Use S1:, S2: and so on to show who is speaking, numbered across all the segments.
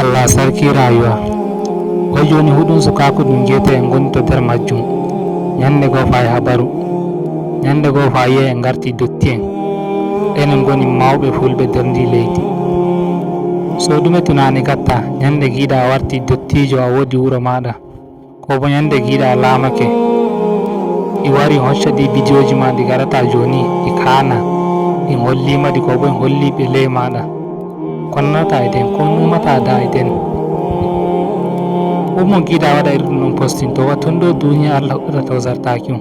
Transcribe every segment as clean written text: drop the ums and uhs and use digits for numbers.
S1: Allah sarki rayuwa. Ko joni huɗum sukaku ɗum jeyete en goni to nder majjum. Ñande goo fayi habaru, ñande goo fa yiya en garti dotti enen goni mawɓe fulɓe nder ndi leydi. So ɗume tunani gatta ñande giiɗa a warti dottijo, a wodi wuro maɗa, ko bo ñande giiɗa a lamake, ɗi wari hocca ɗi bidiyoji ma ɗi garata joni ɗi kana ɗin hollima ɗi, ko bo en holliɓe ley maɗa, konnata e den, ko numata da e den. Mo giiɗa waɗa iri ɗum posting to ton ɗo duniya Allah huɗɗata to zartaki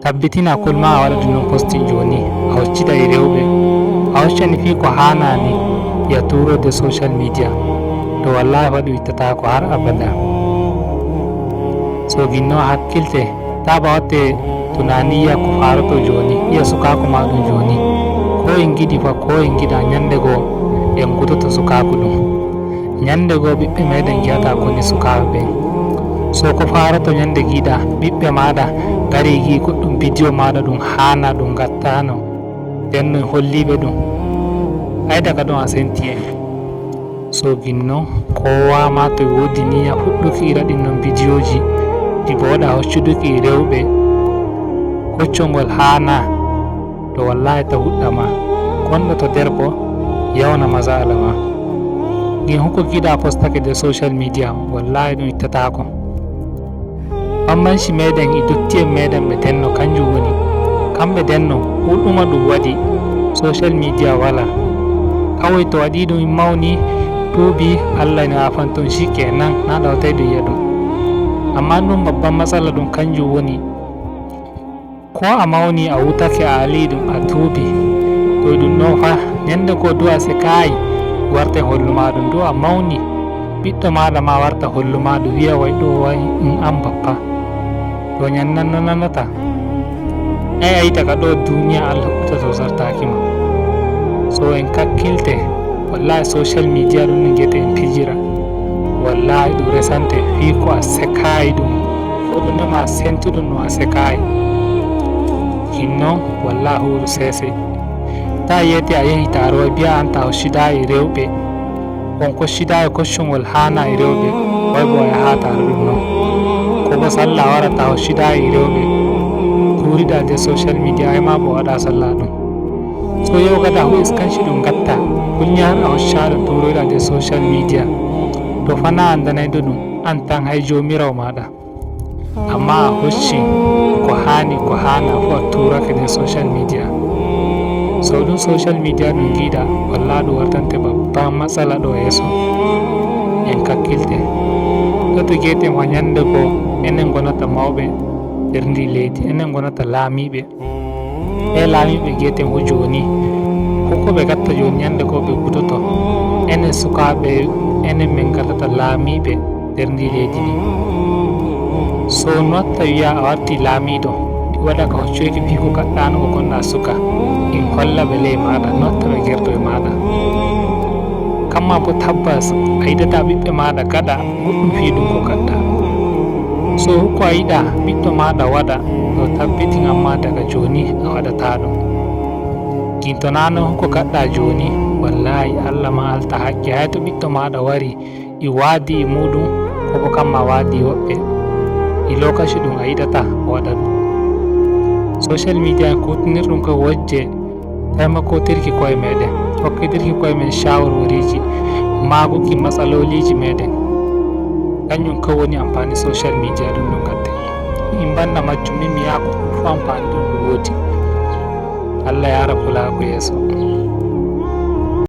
S1: tabbitina kolma a waɗa ɗum posting joni, a hoccida e rewɓe, a hoccani fi ko hanani ya turode social media, to wallahi waɗi ittatako har abada. So ginno hakkilte, ta ba watte tunani ya ko faroto joni, iya sukaku maɗum joni, ko en giɗi fa ko en giɗa ñande goo en gudoto sukaku ɗum, ñande goo ɓiɓɓe meɗen jiyata koni sukaɓe ɓen. So ko faroto ñande giiɗa ɓiɓɓe maɗa gari gi goɗɗum bidiyo maɗa ɗum hana ɗum gattano, nden no holliɓe ɗum, ay daga ɗon a senti en. So ginno kowa ma to wodi niya fuɗɗuki ira ɗinnon bidiyoji ɗi boɗa hoccuduki rewɓe, hoccongol hana, to wallahi ta huɗɗama gonɗo to nder bo yawna masala ma. Gin hokko giɗa postake de social media, wallahi ɗum ittatako. Bambanci meɗen e dotti en meɗen ɓe denno kanjum woni, kamɓe denno huɗuma ɗum waɗi social media wala, kawai to waɗi ɗum mawni tuubi Allah ne afan ton shikenan, na ɗawtai ɗum yiya ɗum. Amma ɗum babban matsala ɗum kanjum woni, ko a mawni a wutake a ali ɗum a tuubi, to ɗum ɗo fa ñande ko du'a sekayi warta holluma ɗum, do a mawni ɓiɗɗo maɗa ma warta holluma ɗum wiya way ɗo way an bappa, to ñannan no nanata. Ayi daga ɗo duniya Allah huɗɗata sartakima. So en kakkilte, wallahi social media ɗum no guete en pijira, wallahi ɗum resante fi ko a sekayi ɗum, fo ɗum nama sentuɗum no a sekayi. Hinnon wallahi huru sese, ta yiyete a yehi taro biya anta hoccida e rewɓe, on koccida e koccugol hana e rewɓe, way bo a yaha taro ɗum non, ko bo sallah warata hoccida e rewɓe, turiɗa de social media, ay ma bo waɗa sallah ɗum. So yau gada hu iskanci ɗum gatta kunya a hoccaɗo turoɗa de social media, to fana andanaydo ɗum an tan hay jomirawo maɗa, amma a hocci ko hani ko hana fu a turake de social media. So ɗum social media ɗum giiɗa walla ɗum wartante babban matsala ɗo yeeso. En kakkilte, toto gueten wa ñande ko enen gonata mawɓe nder ndi leydi, enen gonata laamiɓe, e laamiɓe gueten ho joni hokkoɓe gatta joni ñande ko ɓe gudoto, enen sukaɓe enen min gatata laamiɓe nder ndi leydi ndi. So notta wiya a warti laamiɗo, ɗi waɗa ka hoccoyki fi ko gaɗɗano ko gonɗa suka, in holla ɓe ley maɗa, notta ɓe gerto e maɗa, kamma bo tabbas a yiɗata ɓiɓɓe maɗa gaɗa goɗɗum fi ɗum ko gaɗɗa. So hokko a yiɗa ɓiɗɗo maɗa waɗa, to tabbitin amma daga joni a waɗata ɗum. Gintonano hokko gaɗɗa joni, wallahi Allah ma alta haqqi, hay to ɓiɗɗo maɗa wari i waadi e muɗum, koko kamma waadi woɓɓe, i lokaci ɗum a yiɗata waɗa ɗum. Social media en kutinirɗum ko wojje taimakotirki koye meɗen, hokkitirki koye men shawarwariji, maguki matsaloliji meɗen, kanjum ko woni amfani social media ɗum ɗo gatte. In banda majjum min mi yaha ko ɗum fu amfani ɗum ɗum wodi. Allah yara kula ko yeeso.